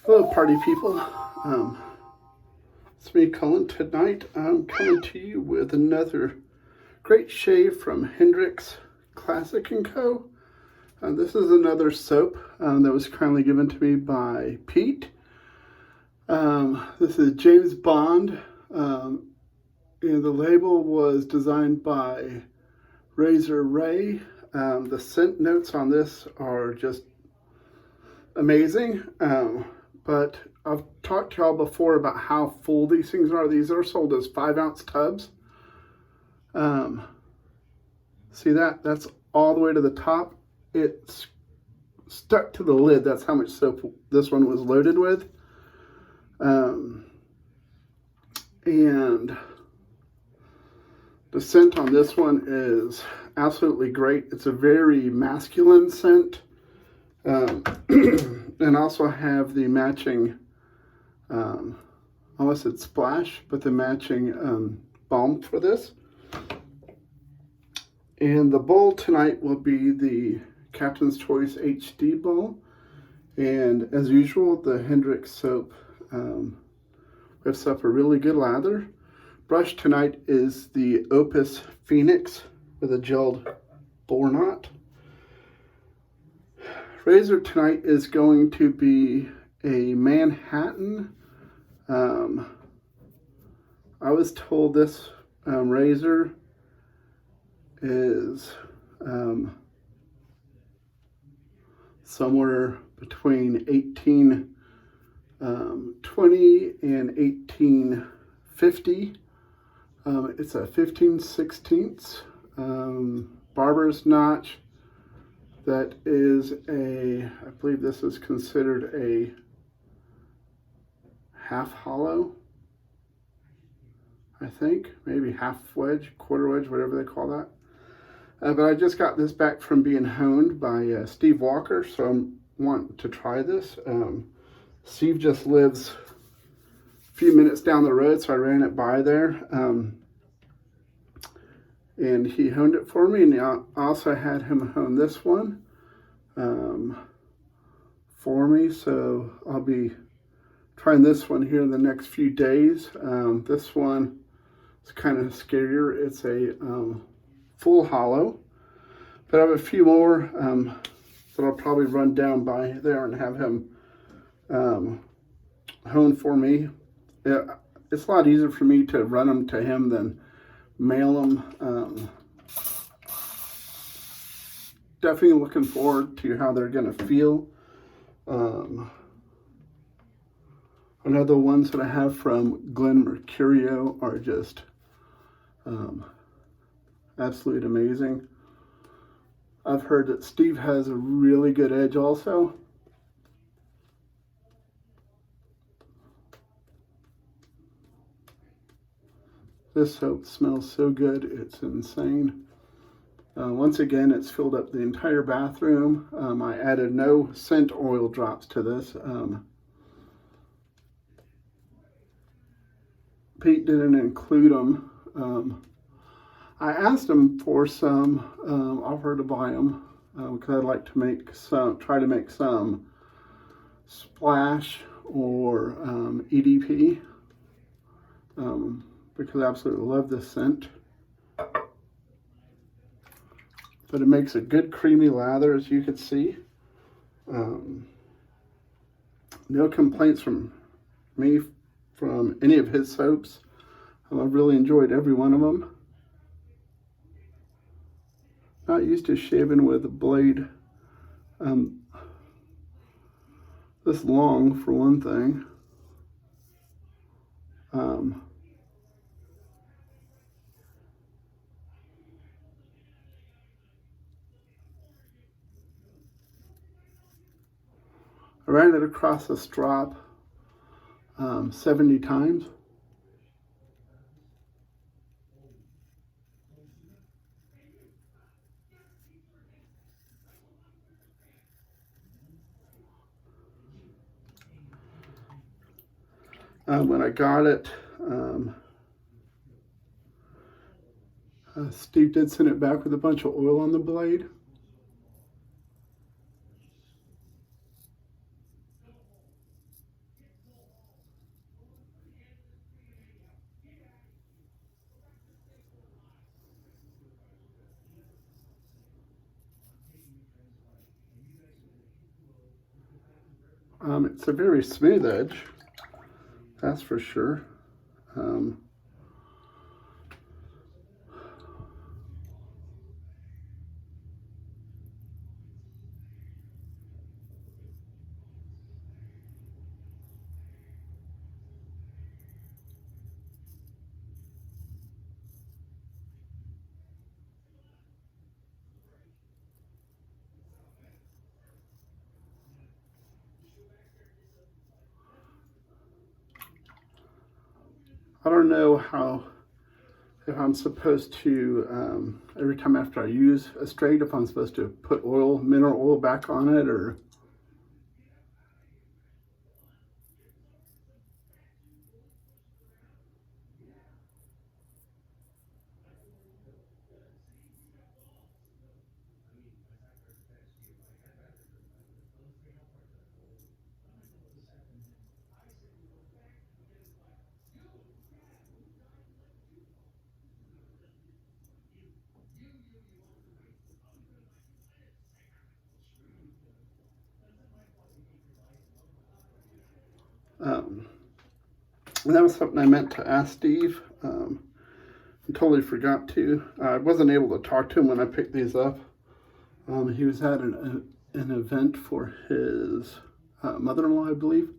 Hello, party people. It's me, Cullen. Tonight I'm coming to you with another great shave from Hendrix Classic & Co. This is another soap that was kindly given to me by Pete. This is James Bond, and the label was designed by Razor Ray. The scent notes on this are just amazing. But I've talked to y'all before about how full these things are. These are sold as 5-ounce tubs. See that? That's all the way to the top. It's stuck to the lid. That's how much soap this one was loaded with. And the scent on this one is absolutely great. It's a very masculine scent. And also have the matching, I almost said splash, but the matching balm for this. And the bowl tonight will be the Captain's Choice HD bowl. And as usual, the Hendrix soap whips up a really good lather. Brush tonight is the Opus Pheonix with a gelled bore knot. Razor tonight is going to be a Manhattan. I was told this razor is somewhere between 1820 and 1850. It's a 15/16 barber's notch. That is I believe this is considered a half hollow, I think, maybe half wedge, quarter wedge, whatever they call that. But I just got this back from being honed by Steve Walker, so I'm wanting to try this. Steve just lives a few minutes down the road, so I ran it by there. And he honed it for me, and I also had him hone this one for me, so I'll be trying this one here in the next few days. This one is kind of scarier. It's a full hollow, but I have a few more that I'll probably run down by there and have him hone for me. It's a lot easier for me to run them to him than mail them. Definitely looking forward to how they're going to feel. I know the ones that I have from Glen Mercurio are just absolutely amazing. I've heard that Steve has a really good edge also. This soap smells so good, it's insane. Once again, it's filled up the entire bathroom. I added no scent oil drops to this. Pete didn't include them. I asked him for some, offered to buy them, because I'd like to make some, try to make some splash or EDP, because I absolutely love this scent. But it makes a good creamy lather, as you can see. No complaints from me from any of his soaps. I've really enjoyed every one of them. Not used to shaving with a blade this long, for one thing. I ran it across the strop 70 times. When I got it, Steve did send it back with a bunch of oil on the blade. It's a very smooth edge, that's for sure. I don't know if I'm supposed to, every time after I use a straight, if I'm supposed to put oil, mineral oil back on it, or and that was something I meant to ask Steve. I totally forgot to. I wasn't able to talk to him when I picked these up. He was at an event for his mother-in-law, I believe.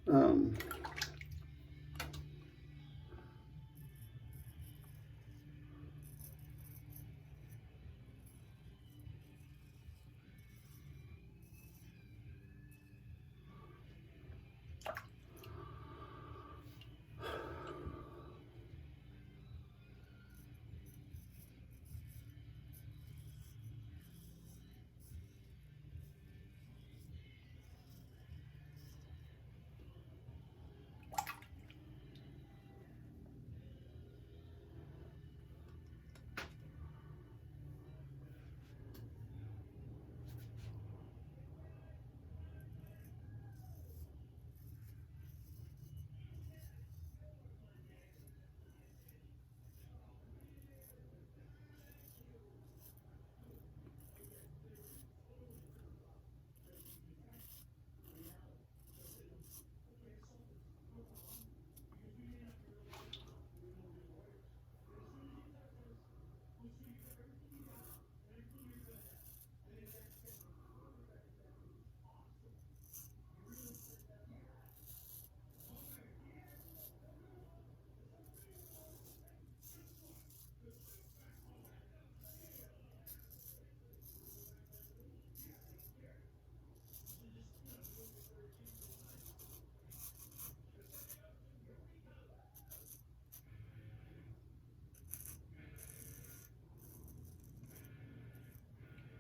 Um,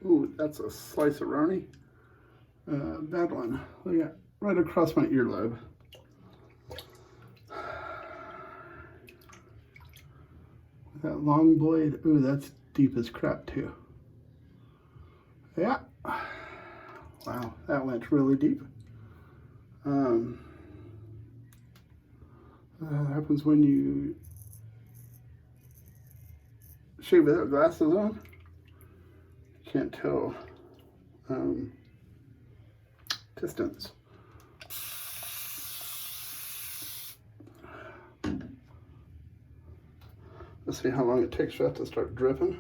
Ooh, that's a slice of Roni. Bad one. Look at right across my earlobe. That long blade. Ooh, that's deep as crap too. Yeah. Wow, that went really deep. That happens when you shave without glasses on. Can't tell distance. Let's see how long it takes for that to start dripping.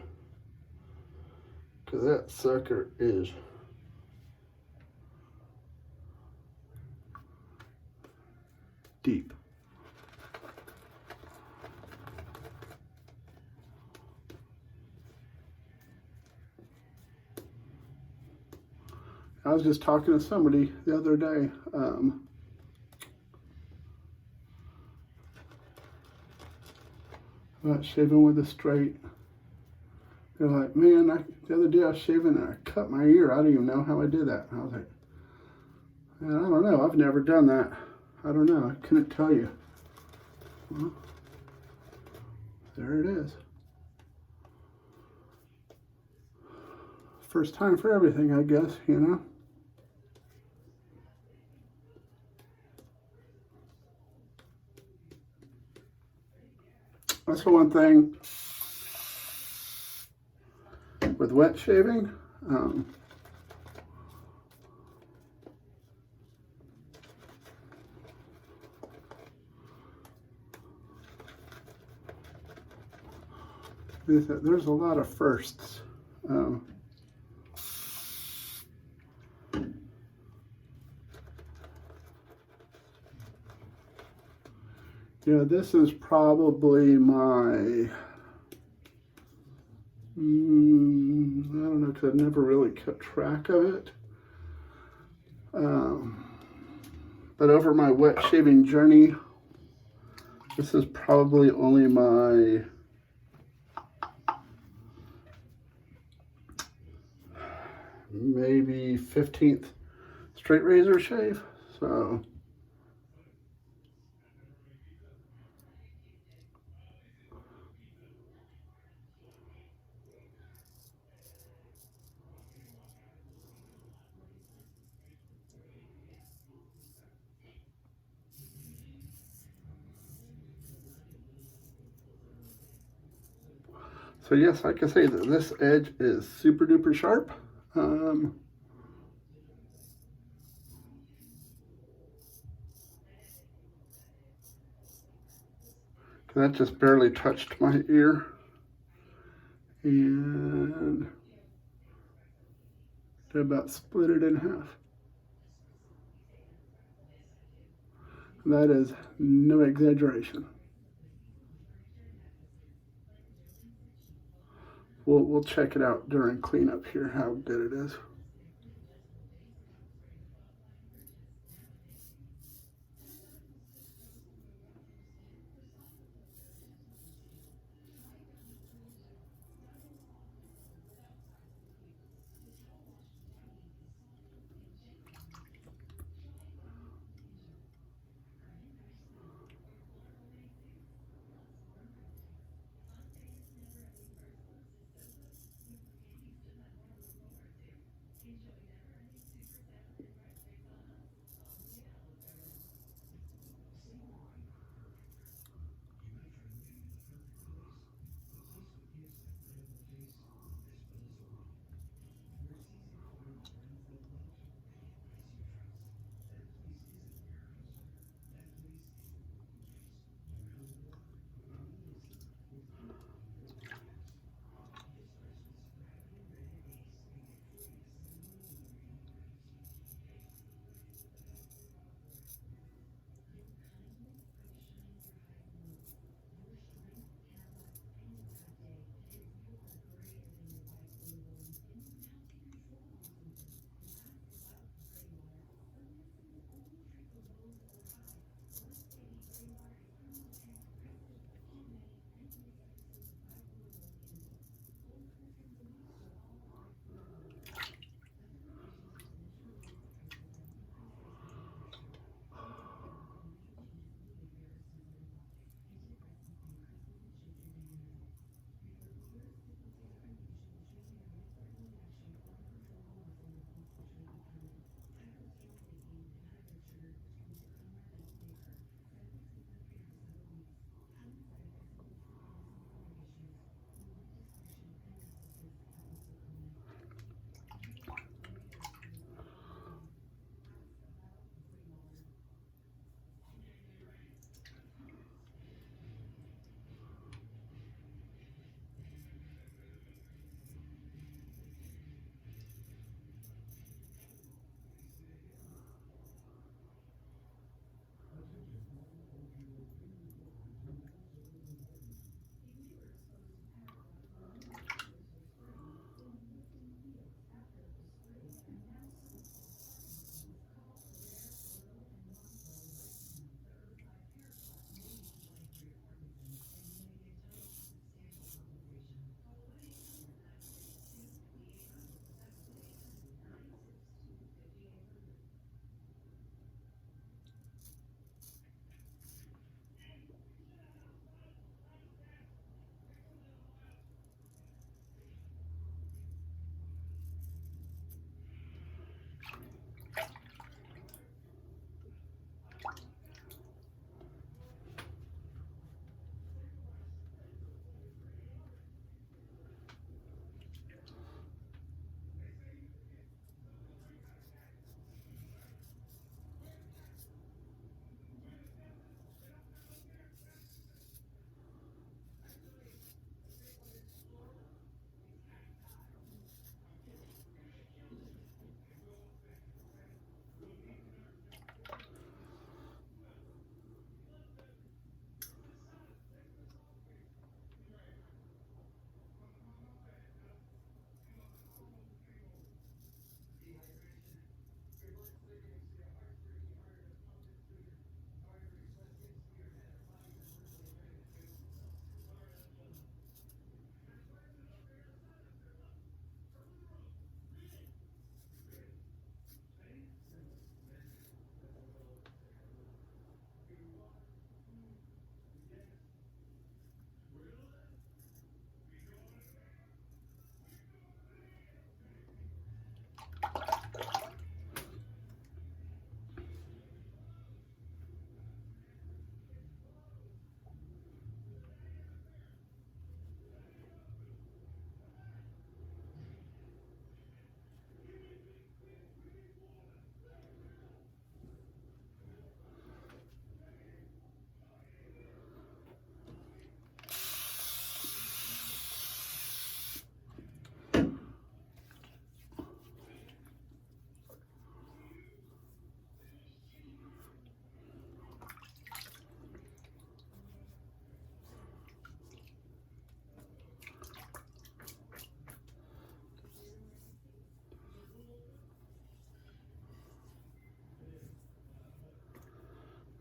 Because that sucker is deep. I was just talking to somebody the other day. About shaving with a straight. They're like, man, the other day I was shaving and I cut my ear. I don't even know how I did that. And I was like, man, I don't know. I've never done that. I don't know. I couldn't tell you. Well, there it is. First time for everything, I guess, you know. That's the one thing with wet shaving. Is that there's a lot of firsts. Yeah, this is probably my, I don't know, because I've never really kept track of it. But over my wet shaving journey, this is probably only my maybe 15th straight razor shave. So yes, I can say that this edge is super duper sharp. That just barely touched my ear. And did about split it in half. That is no exaggeration. We'll check it out during cleanup here, how good it is.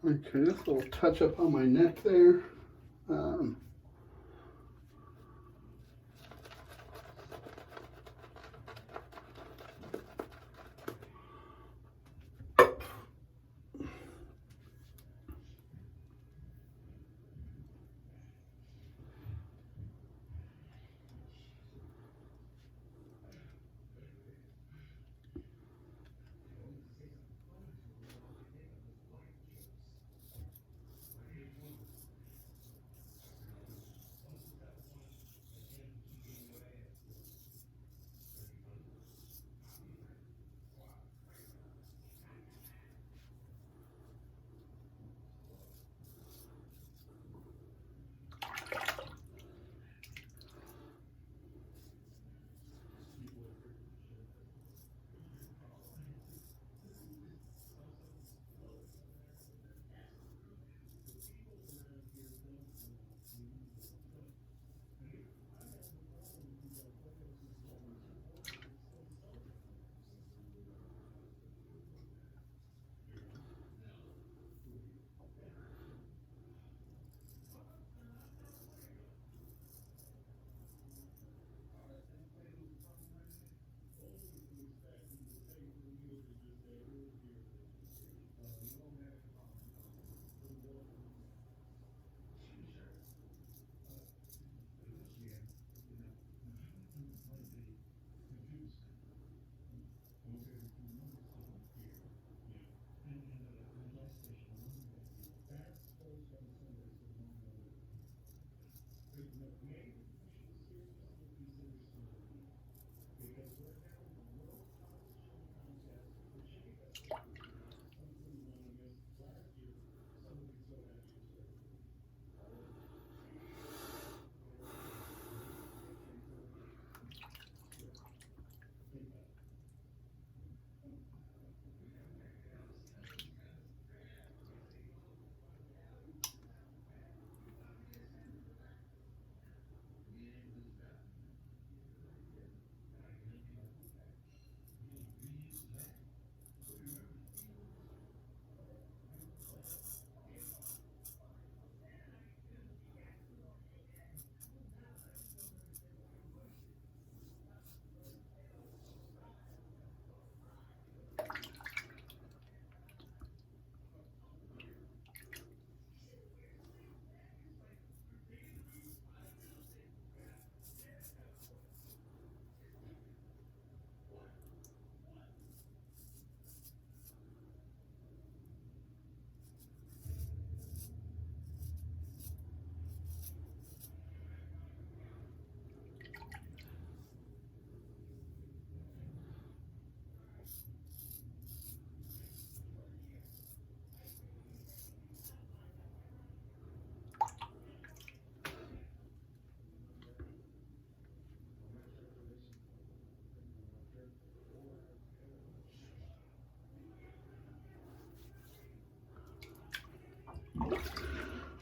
Okay, this little touch up on my neck there.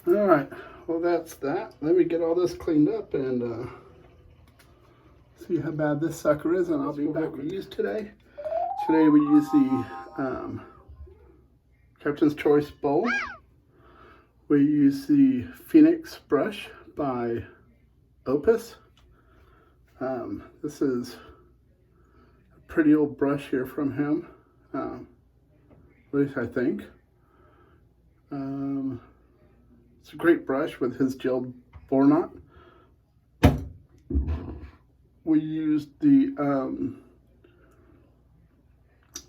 All right, well that's that. Let me get all this cleaned up and see how bad this sucker is, and I'll be back. We use today. Today we use the Captain's Choice bowl. We use the Pheonix brush by Opus. This is a pretty old brush here from him, at least I think. It's a great brush with his gelled bore knot. We used the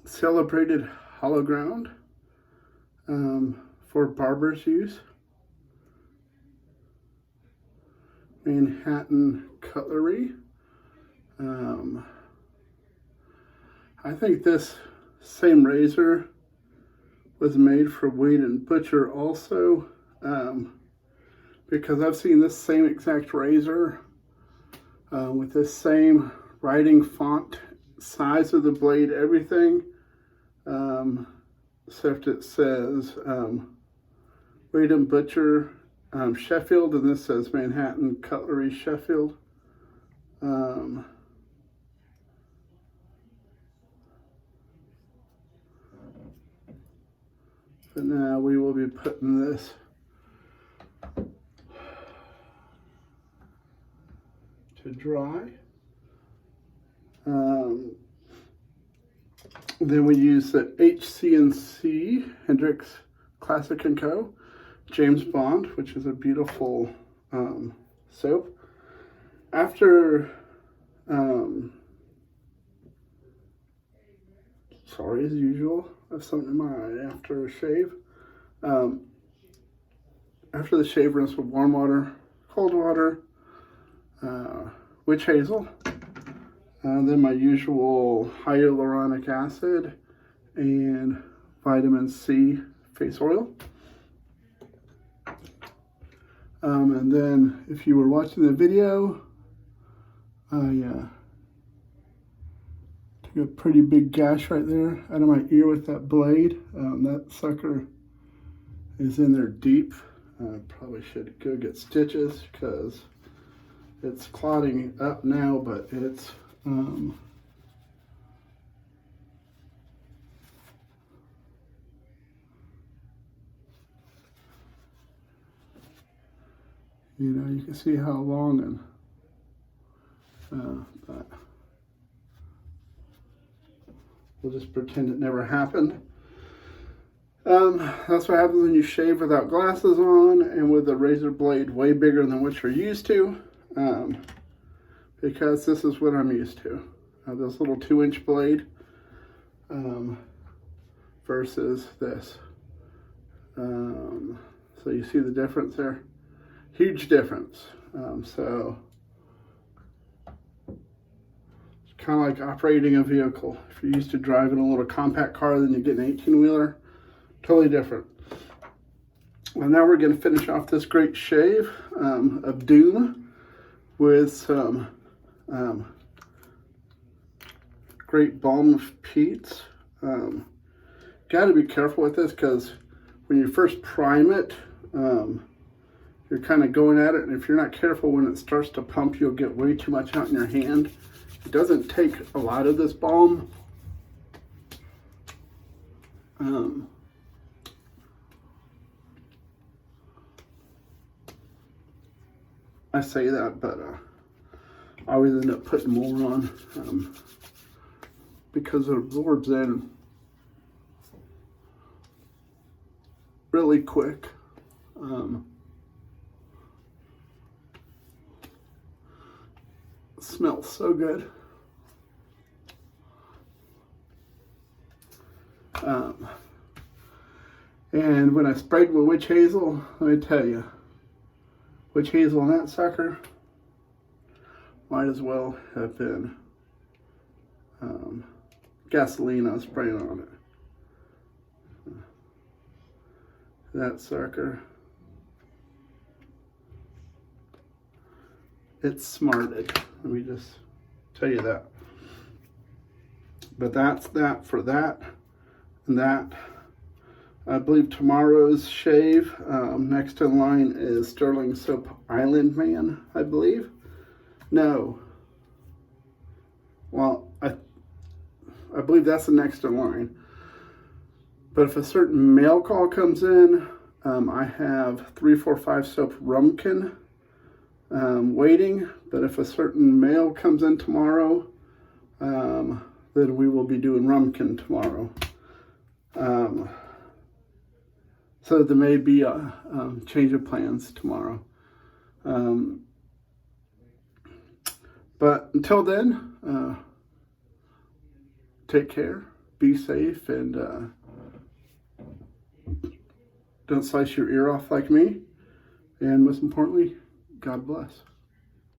celebrated hollow ground for barber's use. Manhattan cutlery. I think this same razor was made for Wade and Butcher also, because I've seen this same exact razor with this same writing font, size of the blade, everything, except it says Wade and Butcher Sheffield, and this says Manhattan Cutlery Sheffield. But now we will be putting this to dry. Then we use the HC&C Hendrix Classic & Co. James Bond, which is a beautiful soap. After, sorry as usual, I have something in my eye after a shave. After the shave, rinse with warm water, cold water, witch hazel, then my usual hyaluronic acid and vitamin C face oil. And then if you were watching the video, I took a pretty big gash right there out of my ear with that blade. That sucker is in there deep. Probably should go get stitches because it's clotting up now, but it's you know, you can see how long and but we'll just pretend it never happened. That's what happens when you shave without glasses on and with a razor blade way bigger than what you're used to, because this is what I'm used to. This little 2-inch blade versus this. So you see the difference there? Huge difference. So it's kind of like operating a vehicle. If you're used to driving a little compact car, then you get an 18-wheeler. Totally different. Well, now we're going to finish off this great shave of doom with some great balm of Pete's. Got to be careful with this because when you first prime it, you're kind of going at it, and if you're not careful, when it starts to pump, you'll get way too much out in your hand. It doesn't take a lot of this balm. I say that, but I always end up putting more on because it absorbs in really quick. Smells so good. And when I sprayed with witch hazel, let me tell you, witch hazel on that sucker might as well have been gasoline I was spraying on it. That sucker, it's smarted. Let me just tell you that. But that's that for that and that. I believe tomorrow's shave, next in line is Sterling Soap Island Man, I believe. No. Well, I believe that's the next in line. But if a certain mail call comes in, I have 345 Soap Rumkin waiting. But if a certain mail comes in tomorrow, then we will be doing Rumkin tomorrow. So there may be a change of plans tomorrow. But until then, take care, be safe, and don't slice your ear off like me. And most importantly, God bless.